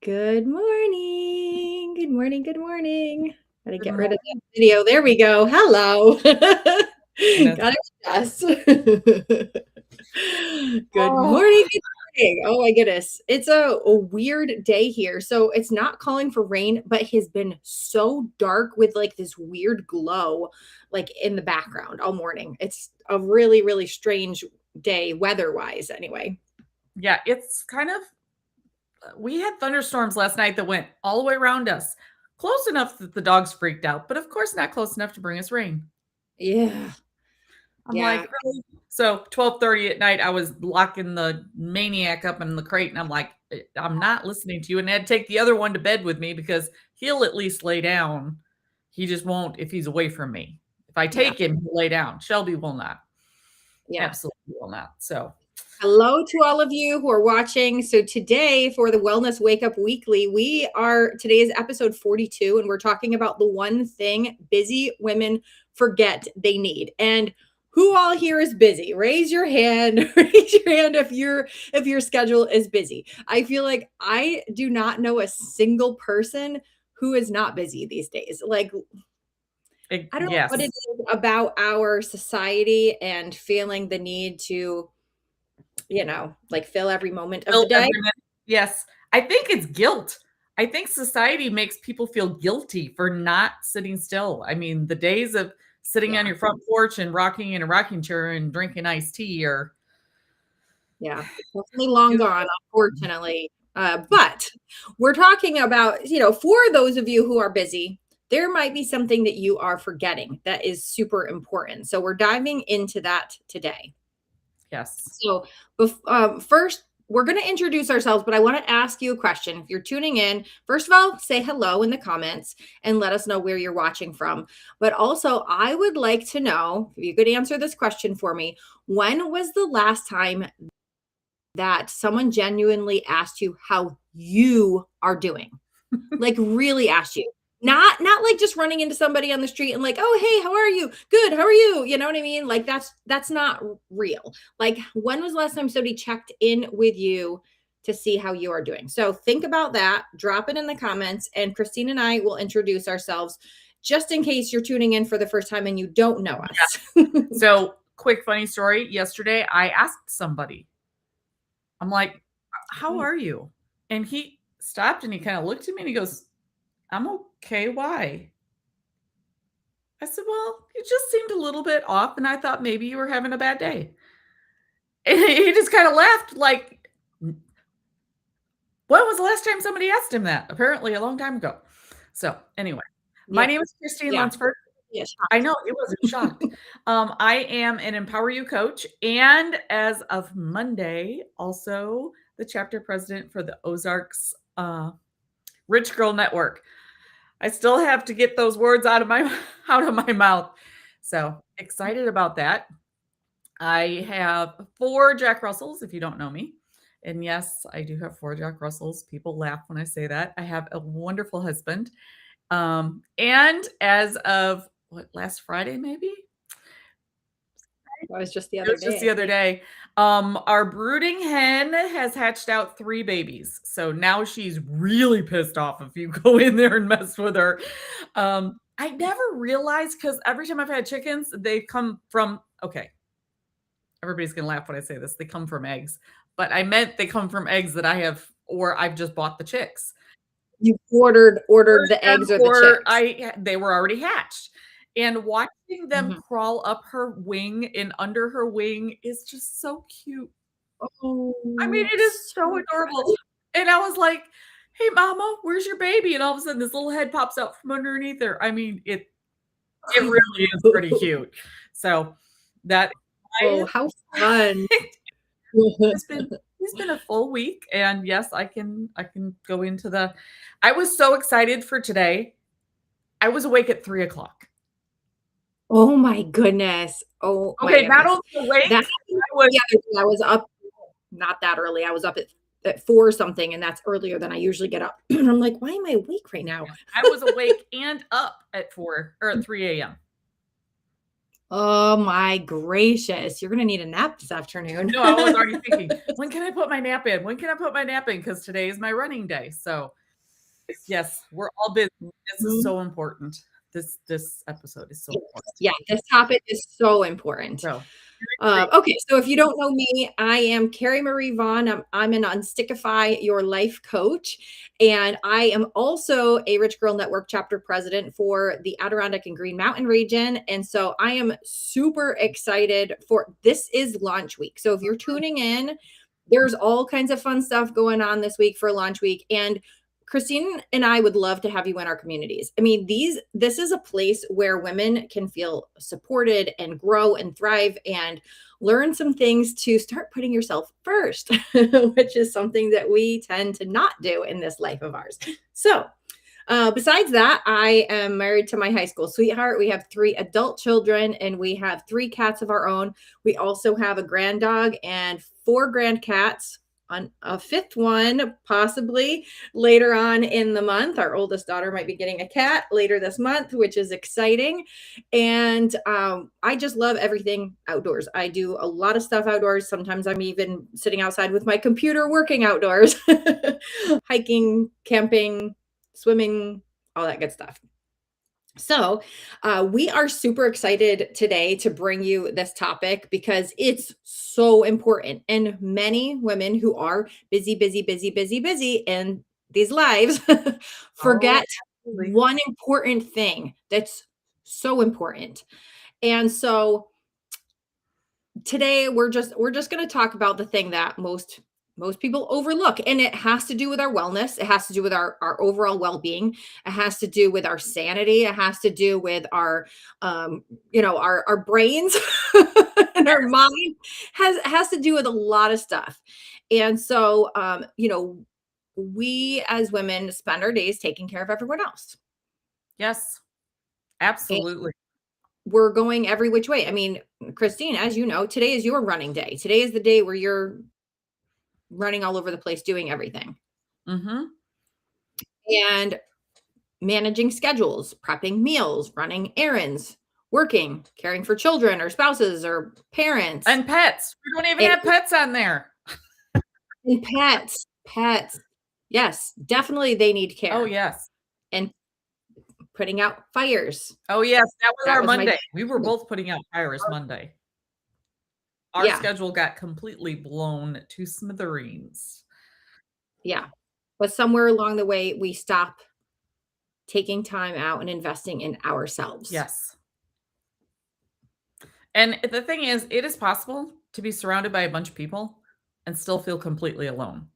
Good morning. Good morning. Good morning. Gotta Good get rid of morning. that video. There we go. Hello. Goodness. Gotta adjust. Good Oh, morning. Good morning. Oh my goodness. It's a weird day here. So it's not calling for rain, but it has been so dark with like this weird glow, like in the background all morning. It's a really, really strange day weather-wise, anyway. yeah, it's kind of we had thunderstorms last night that went all the way around us. Close enough that the dogs freaked out, but of course not close enough to bring us rain. Yeah. I'm Yeah. like, really? So 12:30 at night, I was locking the maniac up in the crate, and I'm like, I'm not listening to you. And I had to take the other one to bed with me because he'll at least lay down. He just won't if he's away from me. If I Yeah. take him, he'll lay down. Shelby will not. Yeah. Absolutely will not. So Hello to all of you who are watching. So today for the Wellness Wake Up Weekly, today is episode 42 and we're talking about the one thing busy women forget they need. And who all here is busy? Raise your hand. Raise your hand if your schedule is busy. I feel like I do not know a single person who is not busy these days. Like I don't know what it yes. is about our society and feeling the need to like fill every moment of the Fill day. every minute. Yes. I think it's guilt. I think society makes people feel guilty for not sitting still. I mean, the days of sitting on Yeah. your front porch and rocking in a rocking chair and drinking iced tea are Yeah. Definitely long gone, unfortunately. But we're talking about, for those of you who are busy, there might be something that you are forgetting that is super important. So we're diving into that today. yes. So, first, we're going to introduce ourselves, but I want to ask you a question. If you're tuning in, first of all, say hello in the comments and let us know where you're watching from. But also, I would like to know if you could answer this question for me. When was the last time that someone genuinely asked you how you are doing? Like really asked you. Not like just running into somebody on the street and like, "Oh, hey, how are you? Good. How are you?" You know what I mean? Like that's not real. Like when was the last time somebody checked in with you to see how you are doing? So think about that, drop it in the comments, and Christine and I will introduce ourselves just in case you're tuning in for the first time and you don't know us. So, quick funny story. Yesterday, I asked somebody, I'm like, how are you? And he stopped and he kind of looked at me and he goes, I'm okay. Why? I said, well, you just seemed a little bit off. And I thought maybe you were having a bad day. And he just kind of laughed like, when was the last time somebody asked him that? Apparently a long time ago. So anyway, my Yeah. name is Christine Yeah. Lunsford. Yes. I know it wasn't shocked. I am an Empower You coach, and as of Monday, also the chapter president for the Ozarks Rich Girl Network. I still have to get those words out of my mouth. So excited about that. I have 4 Jack Russells, if you don't know me. And yes, I do have 4 Jack Russells. People laugh when I say that. I have a wonderful husband. And as of last Friday, maybe? That was just the It other was just the day. other day. Our brooding hen has hatched out 3 babies. So now she's really pissed off if you go in there and mess with her. I never realized because every time I've had chickens, they come from, okay, everybody's going to laugh when I say this. They come from eggs, but I meant they come from eggs that I have, or I've just bought the chicks. You ordered the eggs or the Or chicks. they were already hatched. And watching them Mhm. crawl up her wing and under her wing is just so cute. I mean, Oh, it is so so adorable. And I was like, "Hey, mama, where's your baby?" And all of a sudden, this little head pops out from underneath her. I mean, it really is pretty cute. So that Oh, I how fun. it's been it's been a full week, and yes, I can go into the. I was so excited for today. I was awake at 3 o'clock. Oh my goodness. Oh my Okay, not goodness. only awake, That happened I was the other day. I was up not that early. I was up at 4 something, and that's earlier than I usually get up. I'm like, "Why am I awake right now?" I was awake and up at 4 or at 3 AM. Oh my gracious. You're gonna need a nap this afternoon. No, I was already thinking, "When can I put my nap in? When can I put my nap in?" Because today is my running day. So Yes, we're all busy. This is Mhm. so important. This episode is so Yes. important. Yeah, this topic is so important. So, great. Okay, so if you don't know me, I am Carrie Marie Vaughn. I'm an Unstickify Your Life coach, and I am also a Rich Girl Network chapter president for the Adirondack and Green Mountain region. And so I am super excited for this is launch week. So if you're tuning in, there's all kinds of fun stuff going on this week for launch week. And Christine and I would love to have you in our communities. I mean, this is a place where women can feel supported and grow and thrive and learn some things to start putting yourself first, which is something that we tend to not do in this life of ours. So, besides that, I am married to my high school sweetheart. We have 3 adult children and we have 3 cats of our own. We also have a grand dog and 4 grand cats. On a 5th one, possibly later on in the month. Our oldest daughter might be getting a cat later this month, which is exciting. And I just love everything outdoors. I do a lot of stuff outdoors. Sometimes I'm even sitting outside with my computer working outdoors, hiking, camping, swimming, all that good stuff. So, we are super excited today to bring you this topic because it's so important. And many women who are busy, busy, busy, busy, busy in these lives Oh, forget absolutely. one important thing that's so important. And so, today we're just going to talk about the thing that most people overlook, and it has to do with our wellness. It has to do with our overall well-being. It has to do with our sanity. It has to do with our our brains and our mind. Has to do with a lot of stuff. And so we as women spend our days taking care of everyone else, Yes, absolutely. we're going every which way. I mean, Christine, as you know, today is your running day. Today is the day where you're running all over the place doing everything Mhm. and managing schedules, prepping meals, running errands, working, caring for children or spouses or parents, And pets. We don't even and, have pets on there. and pets. Yes, definitely they need Oh, care. yes. And putting out fires. Oh, yes, that was That our was my Monday. We were both putting out fires Monday. Our yeah, schedule got completely blown to smithereens. yeah. But somewhere along the way, we stop taking time out and investing in ourselves. Yes. And the thing is, it is possible to be surrounded by a bunch of people and still feel completely alone.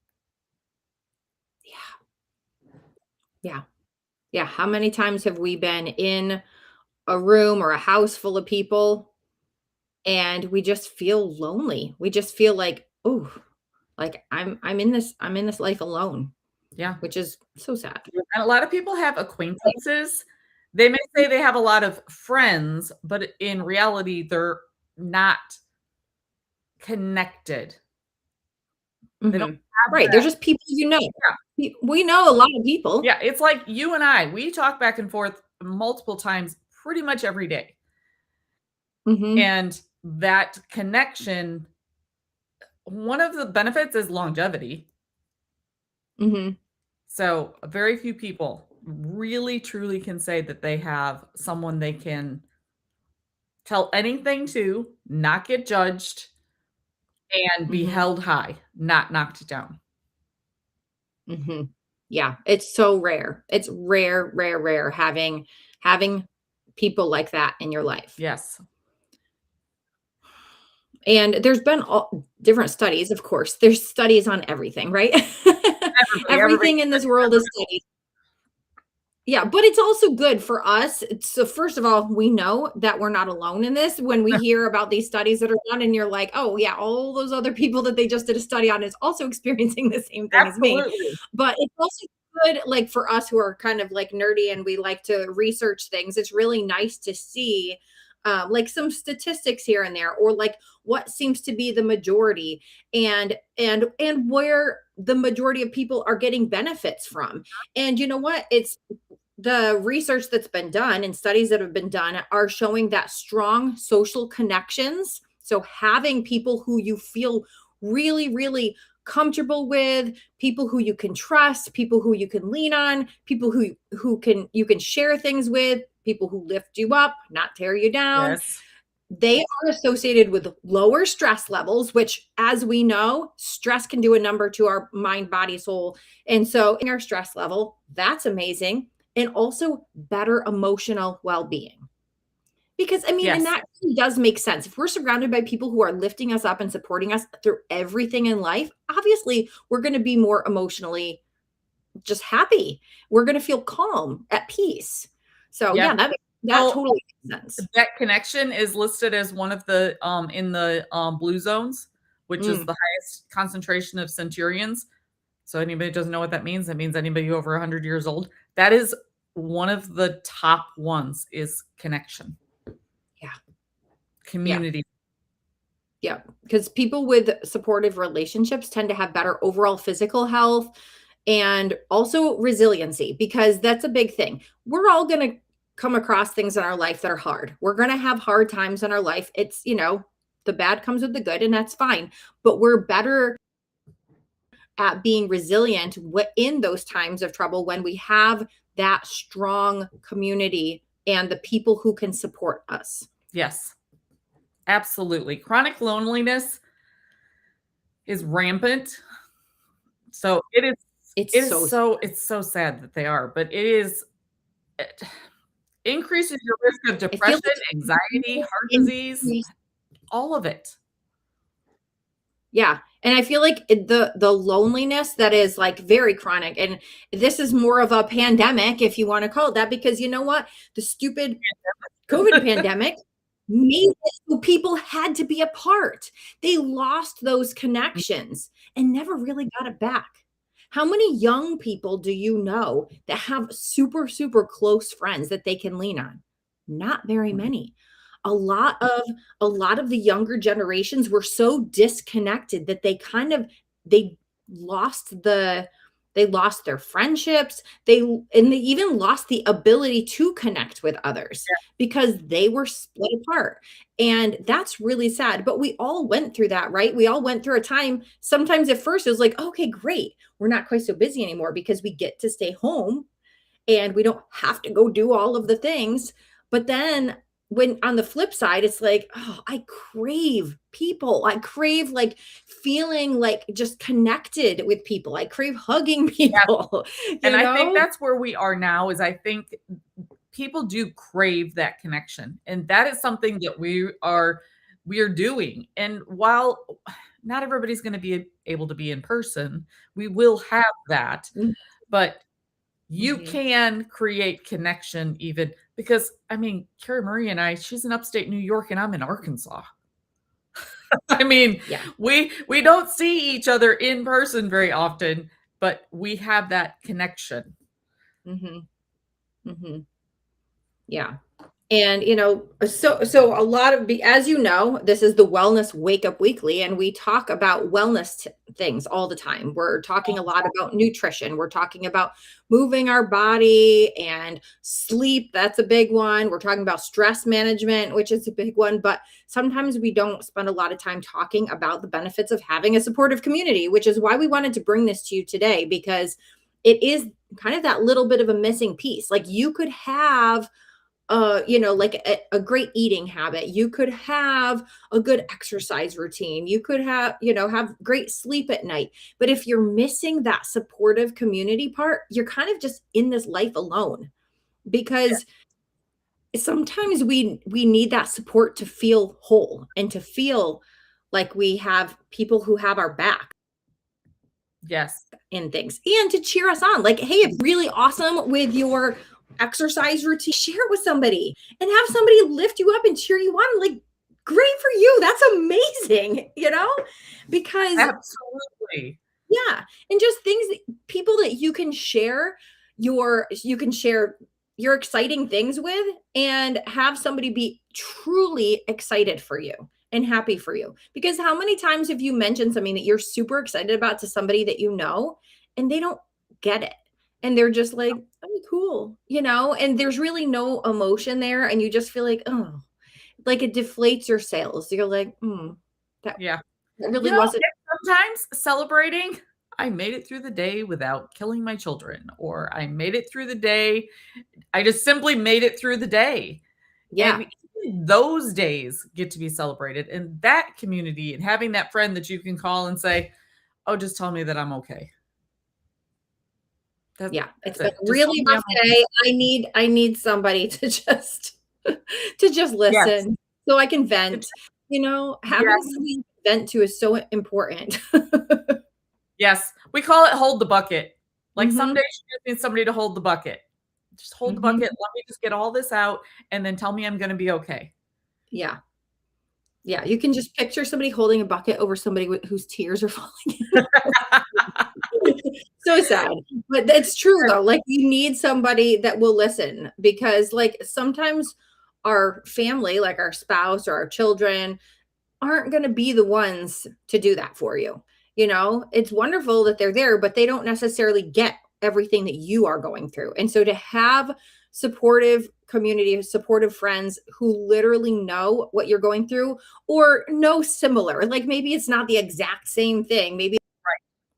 Yeah. Yeah. Yeah. How many times have we been in a room or a house full of people and we just feel lonely? We just feel like, oh, like I'm in this life alone, Yeah. which is so sad. And a lot of people have acquaintances. They may say they have a lot of friends, but in reality, they're not connected. They don't Mhm. have Right. They're that. just people you know. Yeah. We know a lot of people. Yeah. It's like you and I, we talk back and forth multiple times pretty much every day. Mhm. And that connection, one of the benefits is longevity. Mhm. So, very few people really truly can say that they have someone they can tell anything to, not get judged, and be Mhm. held high, not knocked down. Mhm. Yeah, it's so rare. It's rare, rare, rare having people like that in your life. Yes. And there's been all different studies, of course. There's studies on everything, right? Everybody Everything in this world is studied. Yeah, but it's also good for us. So first of all, we know that we're not alone in this when we hear about these studies that are done and you're like, "Oh, yeah, all those other people that they just did a study on is also experiencing the same thing as me." absolutely. But it's also good, like, for us who are kind of, like, nerdy and we like to research things, it's really nice to see, like, some statistics here and there, or, like, what seems to be the majority and where the majority of people are getting benefits from. And you know what? It's the research that's been done and studies that have been done are showing that strong social connections, so having people who you feel really, really comfortable with, people who you can trust, people who you can lean on, people who can you can share things with, people who lift you up, not tear you down. Yes. They are associated with lower stress levels, which, as we know, stress can do a number to our mind, body, soul. And so, in our stress level, that's amazing. And also better emotional well being. Because, I mean, and Yes. that really does make sense. If we're surrounded by people who are lifting us up and supporting us through everything in life, obviously, we're going to be more emotionally just happy. We're going to feel calm, at peace. So, Yeah. yeah, that Well, totally makes sense. that connection is listed as one of the in the blue zones, which is Mm. the highest concentration of centurions. So anybody who doesn't know what that means anybody over 100 years old. That is one of the top ones is connection. Yeah. Community. Yeah, because people with supportive relationships tend to have better overall physical health and also resiliency, because that's a big thing. We're all going to come across things in our life that are hard. We're going to have hard times in our life. It's, the bad comes with the good, and that's fine. But we're better at being resilient in those times of trouble when we have that strong community and the people who can support us. Yes. Absolutely. Chronic loneliness is rampant. So it's so sad that they are, but it increases your risk of I feel depression, like anxiety, heart disease, all of it. Yeah. And I feel like the loneliness that is like very chronic, and this is more of a pandemic, if you want to call it that, because you know what? The stupid COVID pandemic made it so people had to be apart. They lost those connections and never really got it back. How many young people do you know that have super, super close friends that they can lean on? Not very many. A lot of the younger generations were so disconnected that they lost their friendships. They even lost the ability to connect with others because they were split apart. And that's really sad. But we all went through that, right? We all went through a time. Sometimes at first it was like, okay, great. We're not quite so busy anymore because we get to stay home and we don't have to go do all of the things. But then when on the flip side, it's like, oh, I crave people. I crave like feeling like just connected with people. I crave hugging people. And I think that's where we are now is I think people do crave that connection. And that is something that we are doing. And while not everybody's going to be able to be in person, we will have that. Mhm. But you Mhm. can create connection even because I mean, Carrie Marie and I, she's in upstate New York and I'm in Arkansas. I mean, Yeah. we don't see each other in person very often, but we have that connection. Mhm. Mhm. Yeah. And so a lot of as you know, this is the Wellness Wake Up Weekly, and we talk about wellness things all the time. We're talking a lot about nutrition. We're talking about moving our body and sleep. That's a big one. We're talking about stress management, which is a big one. But sometimes we don't spend a lot of time talking about the benefits of having a supportive community, which is why we wanted to bring this to you today, because it is kind of that little bit of a missing piece. Like you could have like a great eating habit. You could have a good exercise routine. You could have great sleep at night. But if you're missing that supportive community part, you're kind of just in this life alone, because sometimes we need that support to feel whole and to feel like we have people who have our back Yes. in things and to cheer us on. Like, hey, it's really awesome with your exercise routine. Share it with somebody and have somebody lift you up and cheer you on. Like, great for you. That's amazing, because Absolutely. yeah, and just people that you can share your exciting things with and have somebody be truly excited for you and happy for you. Because how many times have you mentioned something that you're super excited about to somebody that you know and they don't get it? And they're just like, oh, cool, and there's really no emotion there. And you just feel like, oh, like it deflates your sails. You're like, that Yeah. really wasn't. sometimes celebrating, I made it through the day without killing my children, or I made it through the day. I just simply made it through the day. Yeah. And even those days get to be celebrated in that community, and having that friend that you can call and say, "Oh, just tell me that I'm okay." Yeah. It's That's been it. a Just tell really me rough I'm okay. day. I need somebody to just to just Yes. listen so I can It's vent. Having yes. somebody to vent to is so important. Yes. We call it hold the bucket. Like, some Mhm. days you just need somebody to hold the bucket. Just hold the Mhm. bucket. Let me just get all this out and then tell me I'm gonna be okay. Yeah. Yeah, you can just picture somebody holding a bucket over somebody whose tears are falling. So sad, but it's true though, like, you need somebody that will listen because, like, sometimes our family, like our spouse or our children, aren't gonna be the ones to do that for you, It's wonderful that they're there, but they don't necessarily get everything that you are going through, and so to have supportive community, supportive friends who literally know what you're going through or know similar, like, maybe it's not the exact same thing, maybe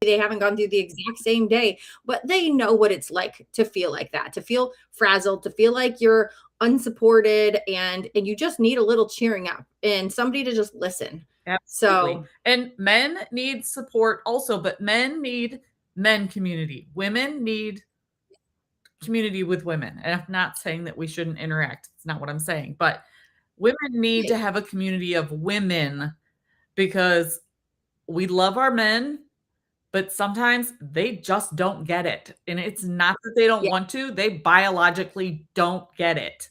they haven't gone through the exact same day, but they know what it's like to feel like that, to feel frazzled, to feel like you're unsupported and you just need a little cheering up and somebody to just listen. Absolutely. So, And men need support also, but men need men community. Women need community with women. And I'm not saying that we shouldn't interact. It's not what I'm saying. But women need to right. have a community of women because we love our men, but sometimes they just don't get it. And it's not that they don't Yeah. want to, they biologically don't get it.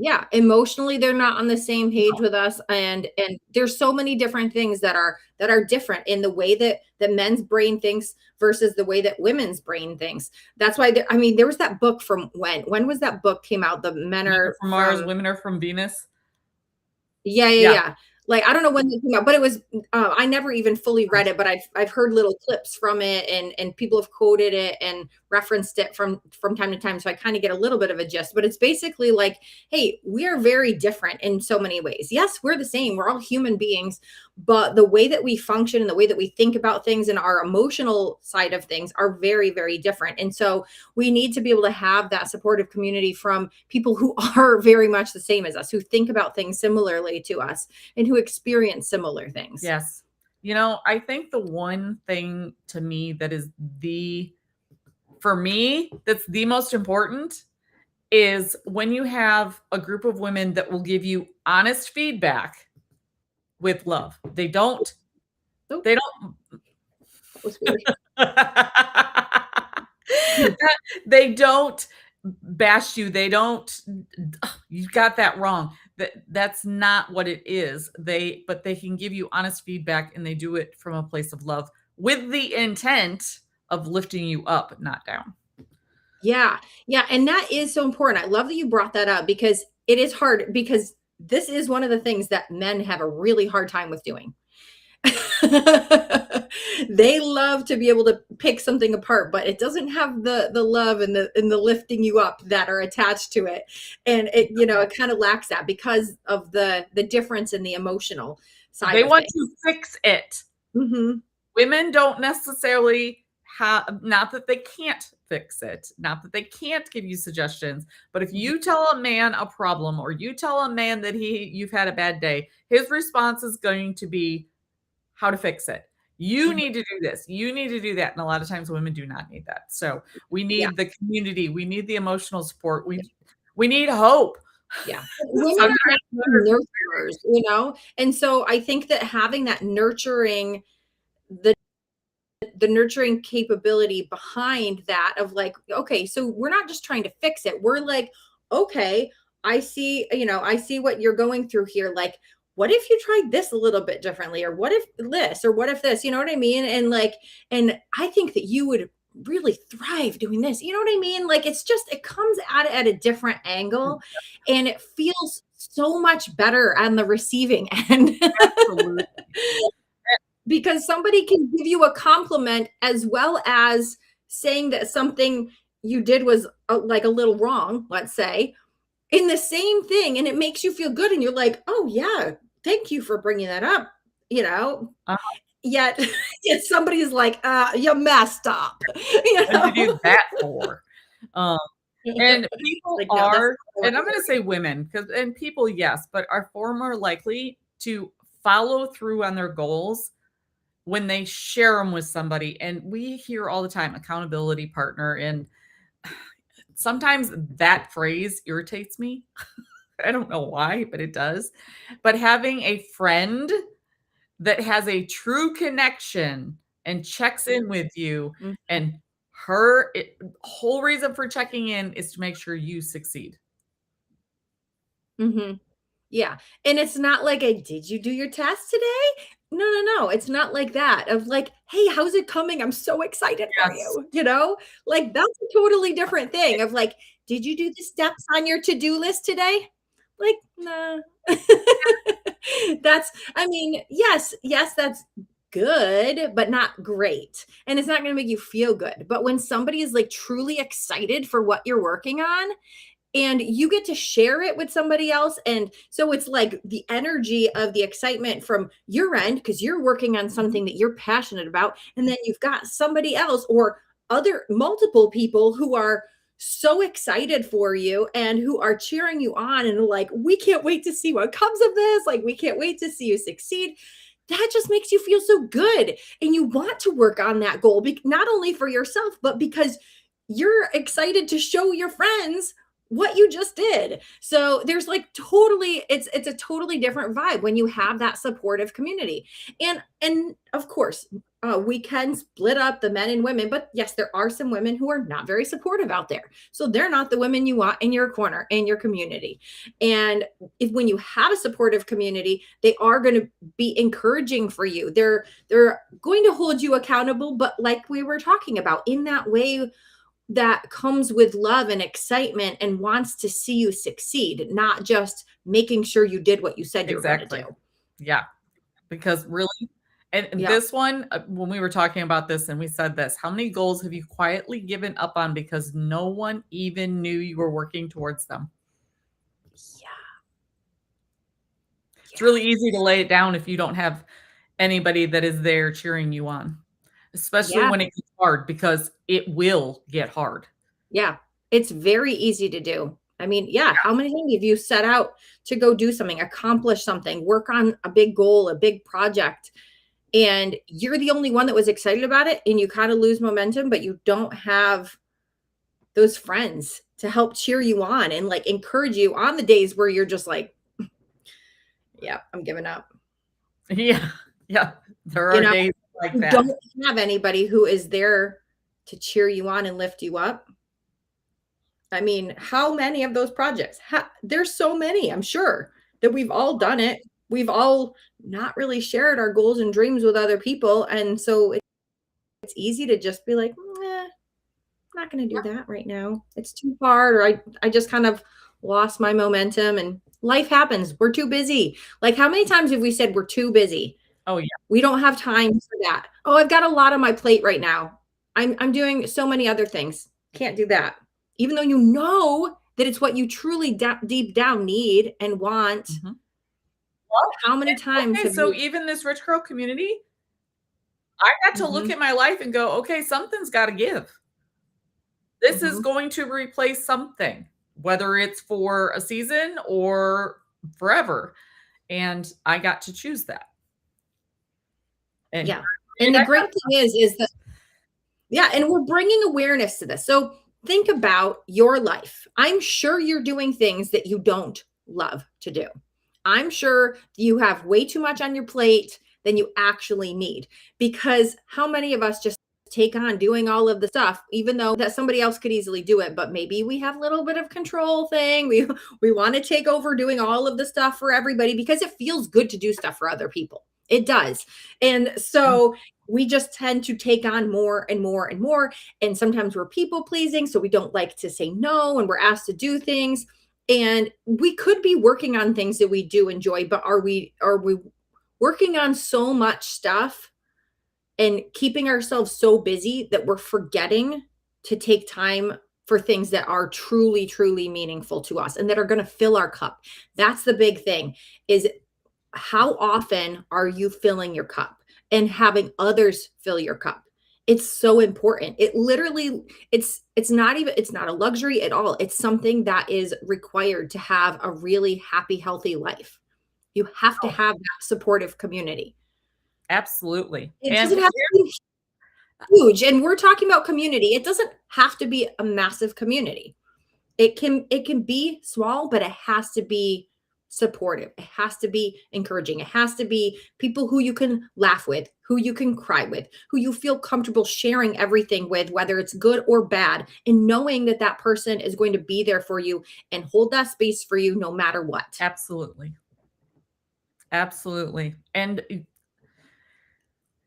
Yeah, emotionally they're not on the same page No. with us and there's so many different things that are different in the way that men's brain thinks versus the way that women's brain thinks. That's why I mean there was that book from when was that book came out? The men Men are are from Mars, from women are from Venus. Yeah, yeah, Yeah. yeah. Like, I don't know when it came out, but it was, I never even fully read it, but I've heard little clips from it and people have quoted it and referenced it from time to time, so I kinda get a little bit of a gist, but it's basically like, "Hey, we are very different in so many ways. Yes, we're the same, we're all human beings, but the way that we function and the way that we think about things and our emotional side of things are very, very different, and so we need to be able to have that supportive community from people who are very much the same as us, who think about things similarly to us, and who experience similar things." Yes. I think the one thing to me that is for me, that's the most important is when you have a group of women that will give you honest feedback with love. Oh, They don't that was weird. they don't bash you. They don't you got that wrong. That's not what it is. But they can give you honest feedback and they do it from a place of love with the intent of lifting you up, not down. Yeah, yeah, and that is so important. I love that you brought that up because it is hard because this is one of the things that men have a really hard time with doing. They love to be able to pick something apart, but it doesn't have the love and the lifting you up that are attached to it. And it kind of lacks that because of the difference in the emotional side They of want things. to fix it. Mhm. Women don't necessarily have, not that they can't fix it, not that they can't give you suggestions, but if you tell a man a problem or you tell a man that you've had a bad day, his response is going to be how to fix it. You Mhm. need to do this. You need to do that. And a lot of times women do not need that. So we Yeah. need the community. We need the emotional support. We need hope. Yeah. Women Sometimes are natural nurturers. And so I think that having that the nurturing capability behind that of like, okay, so we're not just trying to fix it. We're like, okay, I see what you're going through here. Like, what if you tried this a little bit differently? Or what if this? Or what if this? You know what I mean? And I think that you would really thrive doing this. You know what I mean? Like it comes at it at a different angle and it feels so much better on the receiving end. absolutely. Because somebody can give you a compliment as well as saying that something you did was like a little wrong, let's say, in the same thing. And it makes you feel good. And you're like, oh, yeah, thank you for bringing that up. You know, Uh-huh. yet, yet somebody's like, you messed up. You What did you know? do that for? Um, and people Like, no, that's are, not what and I'm gonna say women, because and people, yes, but are far more likely to follow through on their goals when they share them with somebody. And we hear all the time accountability partner, and sometimes that phrase irritates me. I don't know why, but it does. But having a friend that has a true connection and checks in with you, Mm, and whole reason for checking in is to make sure you succeed. mhm. Yeah, and it's not like a, "Did you do your test today?" No, no, no, it's not like that, of like, "Hey, how's it coming? I'm so excited for Yes. you," you know? Like, that's a totally different thing of like, "Did you do the steps on your to-do list today?" Like, "Nah." That's I mean, yes, that's good, but not great, and it's not gonna make you feel good, but when somebody is, like, truly excited for what you're working on, and you get to share it with somebody else, and so it's like the energy of the excitement from your end because you're working on Mhm. something that you're passionate about, and then you've got somebody else or other multiple people who are so excited for you and who are cheering you on and like, we can't wait to see what comes of this, like we can't wait to see you succeed. That just makes you feel so good, and you want to work on that goal, not only for yourself but because you're excited to show your friends what you just did. So there's like totally it's a totally different vibe when you have that supportive community. And of course, we can split up the men and women, but yes, there are some women who are not very supportive out there. So they're not the women you want in your corner, in your community. And if when you have a supportive community, they are going to be encouraging for you. They're going to hold you accountable, but like we were talking about, in that way that comes with love and excitement and wants to see you succeed, not just making sure you did what you said you were going to do. Exactly. Yeah, because really, and Yeah. this one, when we were talking about this and we said this, how many goals have you quietly given up on because no one even knew you were working towards them? Yeah. It's Yeah. really easy to lay it down if you don't have anybody that is there cheering you on, especially Yeah. when it gets hard, because it will get hard. Yeah. It's very easy to do. I mean, yeah, how many times have you set out to go do something, accomplish something, work on a big goal, a big project, and you're the only one that was excited about it and you kind of lose momentum, but you don't have those friends to help cheer you on and like encourage you on the days where you're just like, yeah, I'm giving up. Yeah, yeah, there You are know, days like you that. don't have anybody who is there to cheer you on and lift you up. I mean, how many of those projects? There's so many, I'm sure, that we've all done it. We've all not really shared our goals and dreams with other people. And so it's easy to just be like, I'm not going to do that right now. It's too hard. Or I just kind of lost my momentum and life happens. We're too busy. Like, how many times have we said we're too busy? Oh, yeah. We don't have time for that. Oh, I've got a lot on my plate right now. I'm doing so many other things. Can't do that. Even though you know that it's what you truly deep down need and want. Mhm. Well, How many times okay, have so you even this rich girl community, I got to look Mhm, at my life and go, "Okay, something's gotta give. This is mhm. going to replace something, whether it's for a season or forever," and I got to choose that, and Yeah. here And the I great got. thing is that yeah, and we're bringing awareness to this. So think about your life. I'm sure you're doing things that you don't love to do. I'm sure you have way too much on your plate than you actually need, because how many of us just take on doing all of the stuff even though that somebody else could easily do it, but maybe we have a little bit of control thing. We want to take over doing all of the stuff for everybody because it feels good to do stuff for other people. It does. And Mm, so we just tend to take on more and more and more. And sometimes we're people pleasing. So we don't like to say no and we're asked to do things. And we could be working on things that we do enjoy, but are we working on so much stuff and keeping ourselves so busy that we're forgetting to take time for things that are truly, truly meaningful to us and that are going to fill our cup? That's the big thing, is how often are you filling your cup? and having others fill your cup. It's so important. It literally, it's not even, it's not a luxury at all. It's something that is required to have a really happy, healthy life. You have to Oh, have that supportive community. absolutely. It And doesn't have to be huge. And we're talking about community. It doesn't have to be a massive community. It can be small, but it has to be supportive. It has to be encouraging. It has to be people who you can laugh with, who you can cry with, who you feel comfortable sharing everything with, whether it's good or bad, and knowing that that person is going to be there for you and hold that space for you no matter what. absolutely. Absolutely. And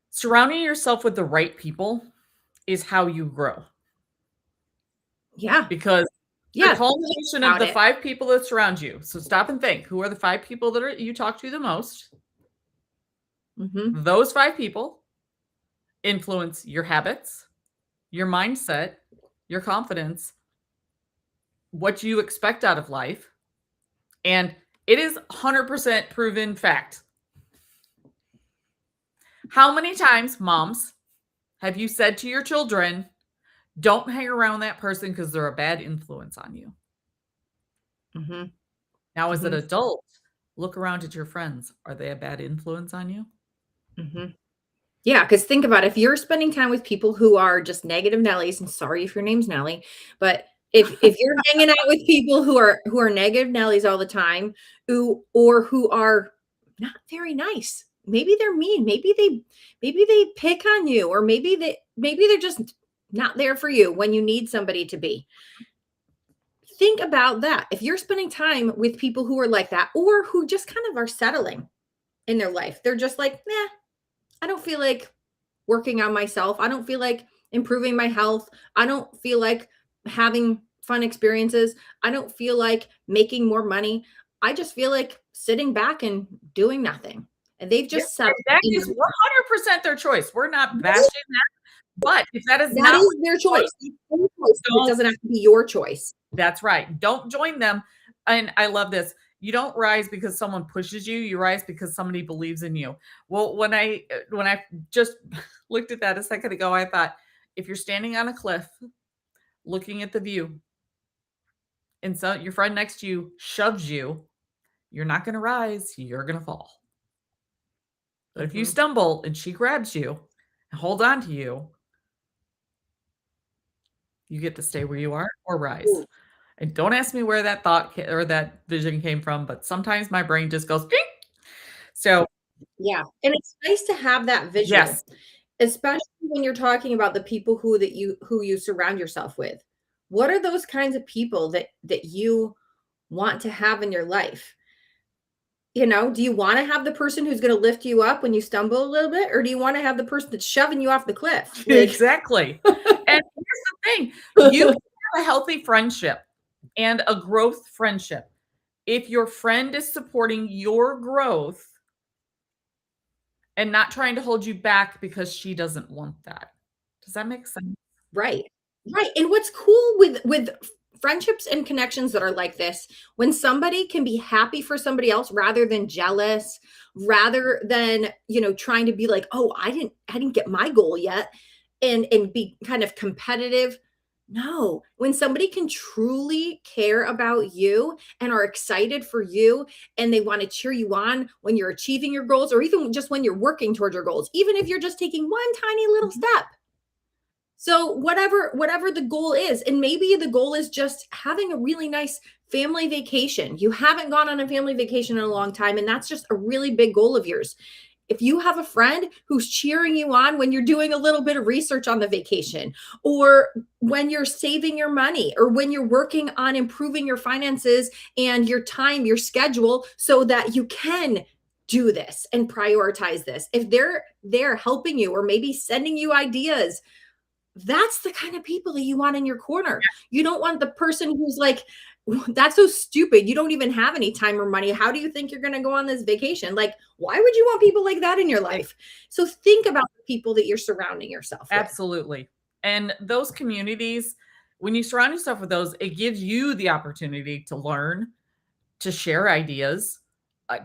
surrounding yourself with the right people is how you grow, Yeah. because the Yeah. culmination of About the it. 5 people that surround you. So stop and think, who are the 5 people that you talk to the most? Hmm. Those 5 people influence your habits, your mindset, your confidence, what you expect out of life, and it is 100% proven fact. How many times, moms, have you said to your children, "Don't hang around that person because they're a bad influence on you"? Hmm. Now, as an Hmm. adult, look around at your friends. Are they a bad influence on you? Hmm. Yeah, because think about it, if you're spending time with people who are just negative Nellies, and sorry if your name's Nelly, but if you're hanging out with people who are negative Nellies all the time, who are not very nice, maybe they're mean, maybe they pick on you, or maybe they're just not there for you when you need somebody to be. Think about that. If you're spending time with people who are like that, or who just kind of are settling in their life, they're just like, nah, I don't feel like working on myself. I don't feel like improving my health. I don't feel like having fun experiences. I don't feel like making more money. I just feel like sitting back and doing nothing. And they've Yeah, just settled and that in is their 100% their choice. We're not bashing that, but if that is that not is what their you want, choice. It's their choice. It don't. doesn't have to be your choice. That's right. Don't join them. And I love this. You don't rise because someone pushes you. You rise because somebody believes in you. Well, when I just looked at that a second ago, I thought, if you're standing on a cliff looking at the view, and so your friend next to you shoves you, you're not going to rise. You're going to fall. But if you Mhm. stumble and she grabs you and hold on to you, you get to stay where you are or rise. Ooh, And don't ask me where that thought or that vision came from, but sometimes my brain just goes, "Ding." So, yeah. And it's nice to have that visual, yes, especially when you're talking about the people who you surround yourself with. What are those kinds of people that you want to have in your life? Do you wanna have the person who's gonna lift you up when you stumble a little bit, or do you wanna have the person that's shoving you off the cliff? Like, exactly. And here's the thing, you can have a healthy friendship and a growth friendship if your friend is supporting your growth and not trying to hold you back because she doesn't want that. Does that make sense? right. Right, and what's cool with friendships and connections that are like this, when somebody can be happy for somebody else rather than jealous, rather than, trying to be like, "Oh, I didn't get my goal yet," and be kind of competitive. No, when somebody can truly care about you and are excited for you, and they wanna cheer you on when you're achieving your goals, or even just when you're working towards your goals, even if you're just taking one tiny little Mhm. step. So whatever the goal is, and maybe the goal is just having a really nice family vacation. You haven't gone on a family vacation in a long time, and that's just a really big goal of yours. If you have a friend who's cheering you on when you're doing a little bit of research on the vacation, or when you're saving your money, or when you're working on improving your finances and your time, your schedule, so that you can do this and prioritize this. If they're helping you, or maybe sending you ideas, that's the kind of people that you want in your corner. You don't want the person who's like, that's so stupid. You don't even have any time or money. How do you think you're going to go on this vacation? Like, why would you want people like that in your E life? So think about the people that you're surrounding yourself with. Absolutely. And those communities, when you surround yourself with those, it gives you the opportunity to learn, to share ideas,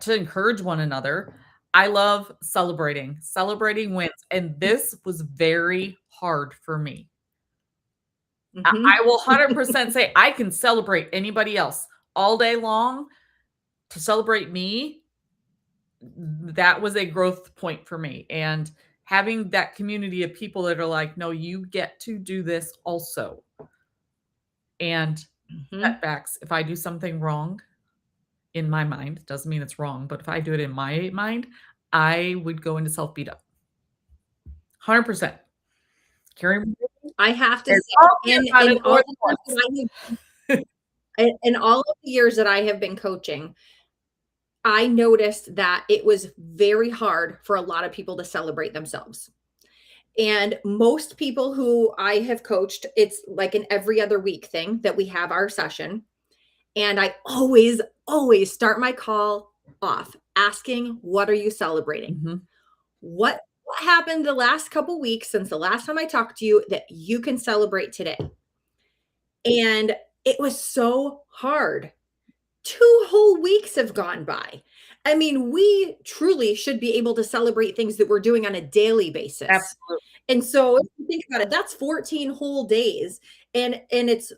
to encourage one another. I love celebrating wins. And this was very hard for me. I will 100% say I can celebrate anybody else all day long. To celebrate me, that was a growth point for me. And having that community of people that are like, no, you get to do this also. And setbacks, if I do something wrong in my mind, doesn't mean it's wrong, but if I do it in my mind, I would go into self beat up. 100%. Carrie, I have to And say, in all of the years that I have been coaching, I noticed that it was very hard for a lot of people to celebrate themselves. And most people who I have coached, it's like an every other week thing that we have our session. And I always start my call off asking, what are you celebrating? What happened the last couple weeks since the last time I talked to you that you can celebrate today? And it was so hard. 2 whole weeks have gone by. I mean, we truly should be able to celebrate things that we're doing on a daily basis. Absolutely. And so if you think about it, that's 14 whole days. And it's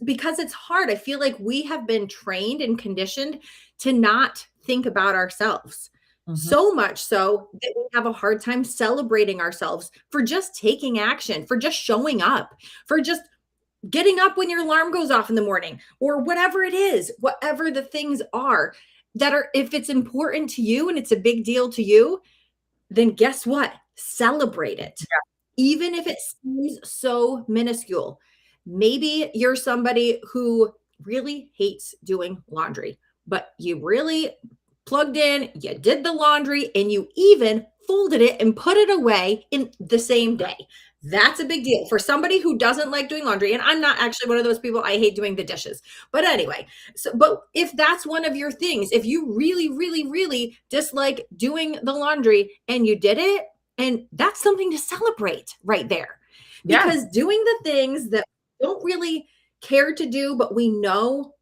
because it's hard. I feel like we have been trained and conditioned to not think about ourselves. So much so that we have a hard time celebrating ourselves for just taking action, for just showing up, for just getting up when your alarm goes off in the morning, or whatever it is, whatever the things are that are, if it's important to you and it's a big deal to you, then guess what? Celebrate it. Yeah. Even if it seems so minuscule. Maybe you're somebody who really hates doing laundry, but you really plugged in, you did the laundry, and you even folded it and put it away in the same day. That's a big deal for somebody who doesn't like doing laundry. And I'm not actually one of those people. I hate doing the dishes. But anyway, but if that's one of your things, if you really, really, really dislike doing the laundry and you did it, and that's something to celebrate right there. Because doing the things that we don't really care to do, but we know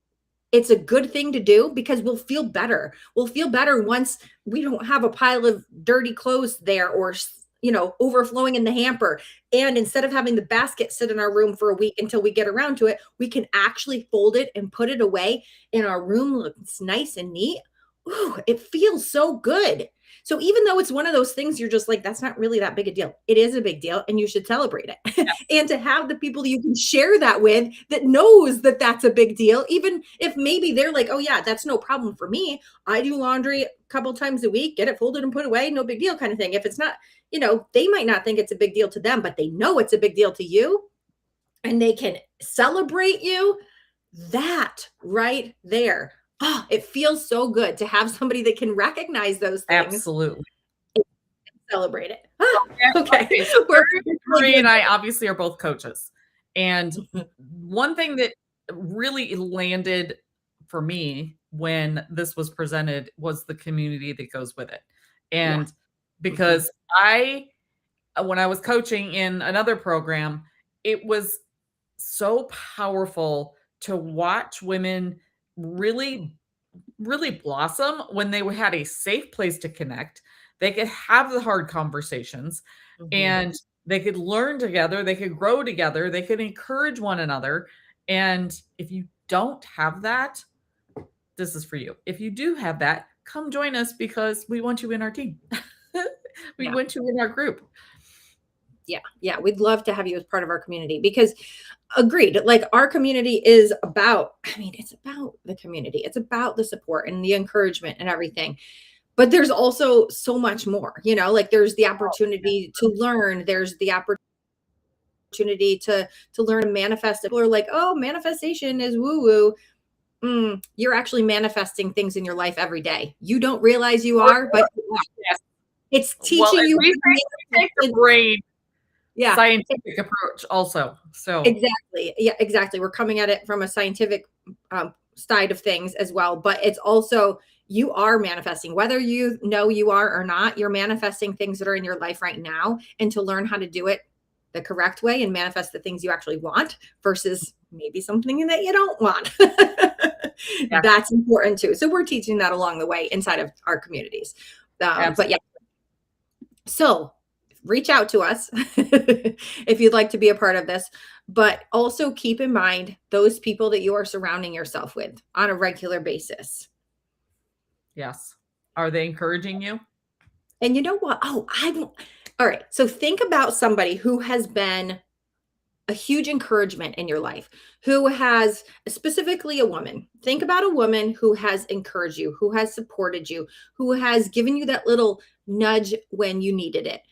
it's a good thing to do because we'll feel better. We'll feel better once we don't have a pile of dirty clothes there or, overflowing in the hamper. And instead of having the basket sit in our room for a week until we get around to it, we can actually fold it and put it away and our room looks nice and neat. Ooh, it feels so good. So even though it's one of those things, you're just like, that's not really that big a deal. It is a big deal and you should celebrate it. Yeah. And to have the people you can share that with that knows that that's a big deal, even if maybe they're like, oh yeah, that's no problem for me. I do laundry a couple times a week, get it folded and put away, no big deal kind of thing. If it's not, they might not think it's a big deal to them, but they know it's a big deal to you and they can celebrate you. That right there. Oh, it feels so good to have somebody that can recognize those things. Absolutely. And celebrate it. Okay. So Marie and I obviously are both coaches. And one thing that really landed for me when this was presented was the community that goes with it. And because when I was coaching in another program, it was so powerful to watch women really blossom when they had a safe place to connect. They could have the hard conversations and they could learn together. They could grow together. They could encourage one another. And if you don't have that, this is for you. If you do have that, come join us because we want you in our team. We want you in our group. Yeah. We'd love to have you as part of our community because agreed, like our community is about, it's about the community. It's about the support and the encouragement and everything. But there's also so much more, like there's the opportunity to learn. There's the opportunity to learn and manifest. People are like, oh, manifestation is woo woo. You're actually manifesting things in your life every day. You don't realize you are, but it's teaching you. We take the brain. Yeah. Scientific approach also. So exactly. Yeah, exactly. We're coming at it from a scientific side of things as well, but it's also, you are manifesting, whether you know you are or not, you're manifesting things that are in your life right now, and to learn how to do it the correct way and manifest the things you actually want versus maybe something that you don't want. That's important too. So we're teaching that along the way inside of our communities. But yeah, so reach out to us if you'd like to be a part of this, but also keep in mind those people that you are surrounding yourself with on a regular basis. Yes. Are they encouraging you? And you know what? All right. So think about somebody who has been a huge encouragement in your life, who has, specifically a woman. Think about a woman who has encouraged you, who has supported you, who has given you that little nudge when you needed it.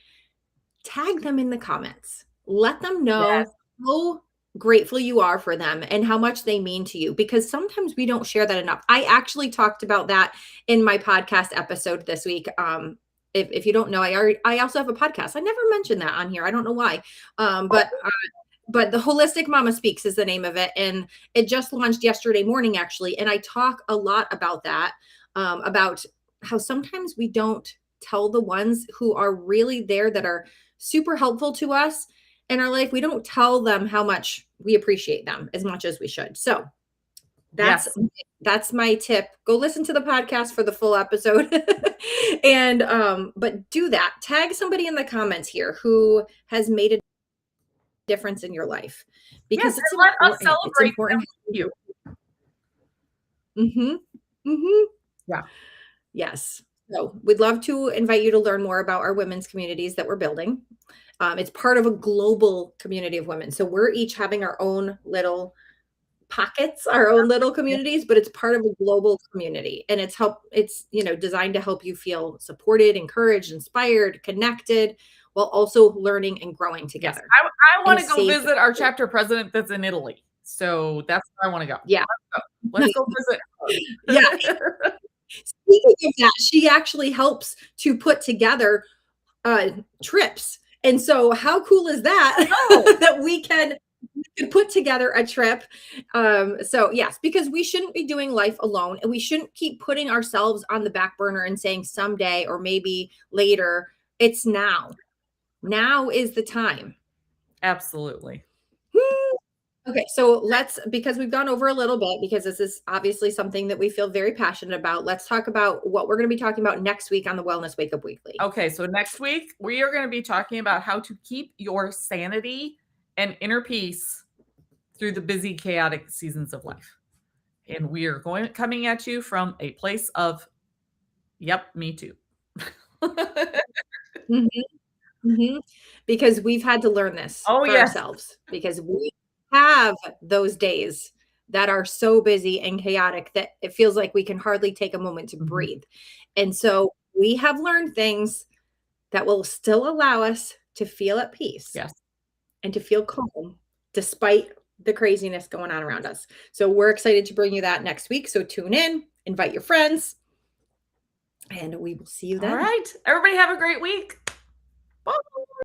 Tag them in the comments. Let them know how grateful you are for them and how much they mean to you, because sometimes we don't share that enough. I actually talked about that in my podcast episode this week. If you don't know, I also have a podcast. I never mentioned that on here. I don't know why. But the Holistic Mama Speaks is the name of it. And it just launched yesterday morning, actually. And I talk a lot about that, about how sometimes we don't tell the ones who are really there, that are super helpful to us in our life. We don't tell them how much we appreciate them as much as we should. So that's my tip. Go listen to the podcast for the full episode. And but do that. Tag somebody in the comments here who has made a difference in your life, because it's let us celebrate it's important. You. Yeah. Yes. So we'd love to invite you to learn more about our women's communities that we're building. It's part of a global community of women. So we're each having our own little pockets, our own little communities, but it's part of a global community. And it's designed to help you feel supported, encouraged, inspired, connected, while also learning and growing together. Yes. I want to go visit our chapter president that's in Italy. So that's where I want to go. Yeah. Let's go visit. Yeah. Speaking of that, she actually helps to put together trips. And so how cool is that? That we can put together a trip. So yes, because we shouldn't be doing life alone, and we shouldn't keep putting ourselves on the back burner and saying someday or maybe later. It's now. Now is the time. Absolutely. Okay, so because we've gone over a little bit, because this is obviously something that we feel very passionate about, let's talk about what we're going to be talking about next week on the Wellness Wake Up Weekly. Okay, so next week we are going to be talking about how to keep your sanity and inner peace through the busy, chaotic seasons of life. And we are coming at you from a place of, yep, me too. Because we've had to learn this for ourselves, because we have those days that are so busy and chaotic that it feels like we can hardly take a moment to breathe. And so we have learned things that will still allow us to feel at peace and to feel calm despite the craziness going on around us. So we're excited to bring you that next week. So tune in, invite your friends, and we will see you then. All right. Everybody have a great week. Bye.